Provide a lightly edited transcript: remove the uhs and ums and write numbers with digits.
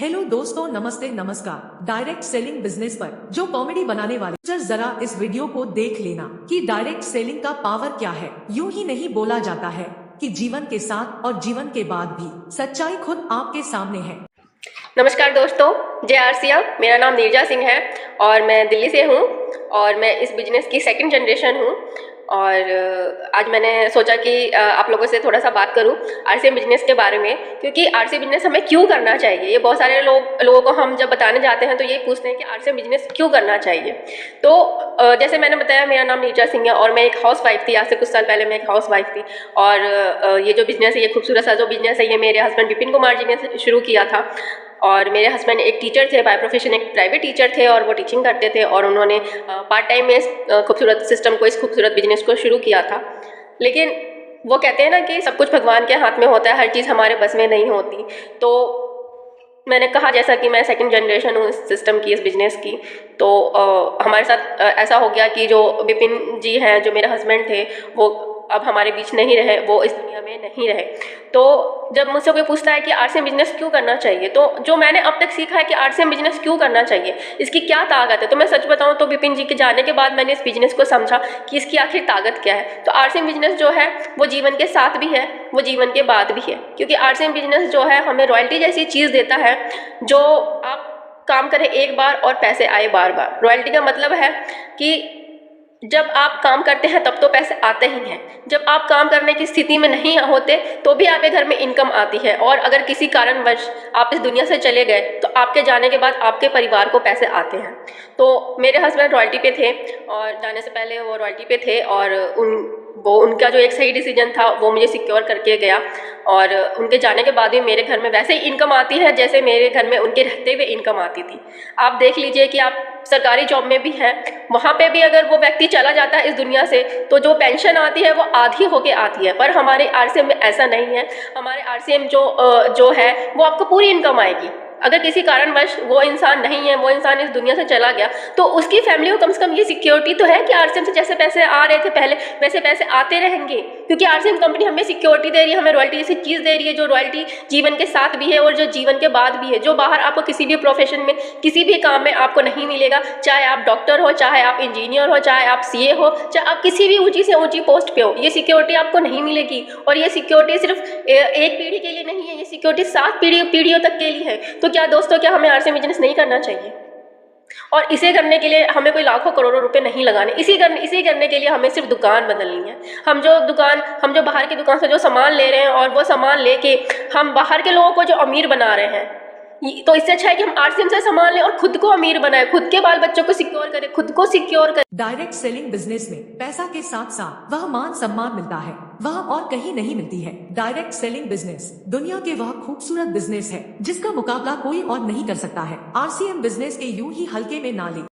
Hello दोस्तों, नमस्ते नमस्कार। डायरेक्ट सेलिंग बिजनेस पर जो कॉमेडी बनाने वाले जरा इस वीडियो को देख लेना कि डायरेक्ट सेलिंग का पावर क्या है। यूं ही नहीं बोला जाता है कि जीवन के साथ और जीवन के बाद भी सच्चाई खुद आपके सामने है। नमस्कार दोस्तों, जय आरसिया। मेरा नाम नीरजा सिंह है और मैं दिल्ली से हूँ और मैं इस बिजनेस की सेकंड जनरेशन हूँ। और आज मैंने सोचा कि आप लोगों से थोड़ा सा बात करूं आरसीएम बिजनेस के बारे में, क्योंकि आरसीएम बिजनेस हमें क्यों करना चाहिए। ये बहुत सारे लोगों को हम जब बताने जाते हैं तो ये पूछते हैं कि आरसीएम बिजनेस क्यों करना चाहिए। तो जैसे मैंने बताया, मेरा नाम नीरजा सिंह है और मैं एक हाउस वाइफ थी। आज से कुछ साल पहले मैं एक हाउस वाइफ थी और ये जो बिजनेस है, ये खूबसूरत सा जो बिजनेस है, ये मेरे हस्बैंड विपिन कुमार जी ने शुरू किया था। और मेरे हस्बैंड एक टीचर थे, बाय प्रोफेशन एक प्राइवेट टीचर थे और वो टीचिंग करते थे और उन्होंने पार्ट टाइम में इस खूबसूरत सिस्टम को, इस खूबसूरत बिजनेस को शुरू किया था। लेकिन वो कहते हैं ना कि सब कुछ भगवान के हाथ में होता है, हर चीज़ हमारे बस में नहीं होती। तो मैंने कहा, जैसा कि मैं सेकंड जनरेशन हूँ इस सिस्टम की, इस बिज़नेस की, तो हमारे साथ ऐसा हो गया कि जो विपिन जी हैं, जो मेरे हस्बैंड थे, वो अब हमारे बीच नहीं रहे, वो इस दुनिया में नहीं रहे। तो जब मुझसे कोई पूछता है कि आरसीएम बिजनेस क्यों करना चाहिए, तो जो मैंने अब तक सीखा है कि आरसीएम बिजनेस क्यों करना चाहिए, इसकी क्या ताकत है, तो मैं सच बताऊं तो विपिन जी के जाने के बाद मैंने इस बिजनेस को समझा कि इसकी आखिर ताकत क्या है। तो आरसीएम बिजनेस जो है वो जीवन के साथ भी है, वो जीवन के बाद भी है, क्योंकि आरसीएम बिजनेस जो है हमें रॉयल्टी जैसी चीज़ देता है, जो आप काम करें एक बार और पैसे आए बार बार। रॉयल्टी का मतलब है कि जब आप काम करते हैं तब तो पैसे आते ही हैं, जब आप काम करने की स्थिति में नहीं होते तो भी आपके घर में इनकम आती है, और अगर किसी कारणवश आप इस दुनिया से चले गए तो आपके जाने के बाद आपके परिवार को पैसे आते हैं। तो मेरे हस्बैंड रॉयल्टी पे थे और जाने से पहले वो रॉयल्टी पे थे और उनका जो एक सही डिसीजन था वो मुझे सिक्योर करके गया। और उनके जाने के बाद भी मेरे घर में वैसे ही इनकम आती है जैसे मेरे घर में उनके रहते हुए इनकम आती थी। आप देख लीजिए कि आप सरकारी जॉब में भी हैं, वहाँ पे भी अगर वो व्यक्ति चला जाता है इस दुनिया से तो जो पेंशन आती है वो आधी होके आती है, पर हमारे आरसीएम में ऐसा नहीं है। हमारे आरसीएम जो है वो आपको पूरी इनकम आएगी। अगर किसी कारणवश वो इंसान नहीं है, वो इंसान इस दुनिया से चला गया, तो उसकी फैमिली को कम से कम ये सिक्योरिटी तो है कि आरसीएम से जैसे पैसे आ रहे थे पहले वैसे पैसे आते रहेंगे, क्योंकि आरसीएम कंपनी हमें सिक्योरिटी दे रही है, हमें रॉयल्टी जैसी चीज़ दे रही है, जो रॉयल्टी जीवन के साथ भी है और जो जीवन के बाद भी है, जो बाहर आपको किसी भी प्रोफेशन में, किसी भी काम में आपको नहीं मिलेगा। चाहे आप डॉक्टर हो, चाहे आप इंजीनियर हो, चाहे आप सीए हो, चाहे आप किसी भी ऊंची से ऊंची पोस्ट पे हो, ये सिक्योरिटी आपको नहीं मिलेगी। और ये सिक्योरिटी सिर्फ एक पीढ़ी के लिए नहीं है, ये सिक्योरिटी 7 पीढ़ियों तक के लिए है। तो क्या दोस्तों, क्या हमें आरसीएम बिजनेस नहीं करना चाहिए? और इसे करने के लिए हमें कोई लाखों करोड़ों रुपए नहीं लगाने, इसे करने के लिए हमें सिर्फ दुकान बदलनी है। हम जो बाहर की दुकान से जो सामान ले रहे हैं और वो सामान लेके हम बाहर के लोगों को जो अमीर बना रहे हैं, तो इससे अच्छा है कि हम आरसीएम से सामान लें और खुद को अमीर बनाए, खुद के बाल बच्चों को सिक्योर करें, खुद को सिक्योर करें। डायरेक्ट सेलिंग बिजनेस में पैसा के साथ साथ वह मान सम्मान मिलता है, वह और कहीं नहीं मिलती है। डायरेक्ट सेलिंग बिजनेस दुनिया के वह खूबसूरत बिजनेस है जिसका मुकाबला कोई और नहीं कर सकता है। आरसीएम बिजनेस के यूं ही हल्के में ना ले।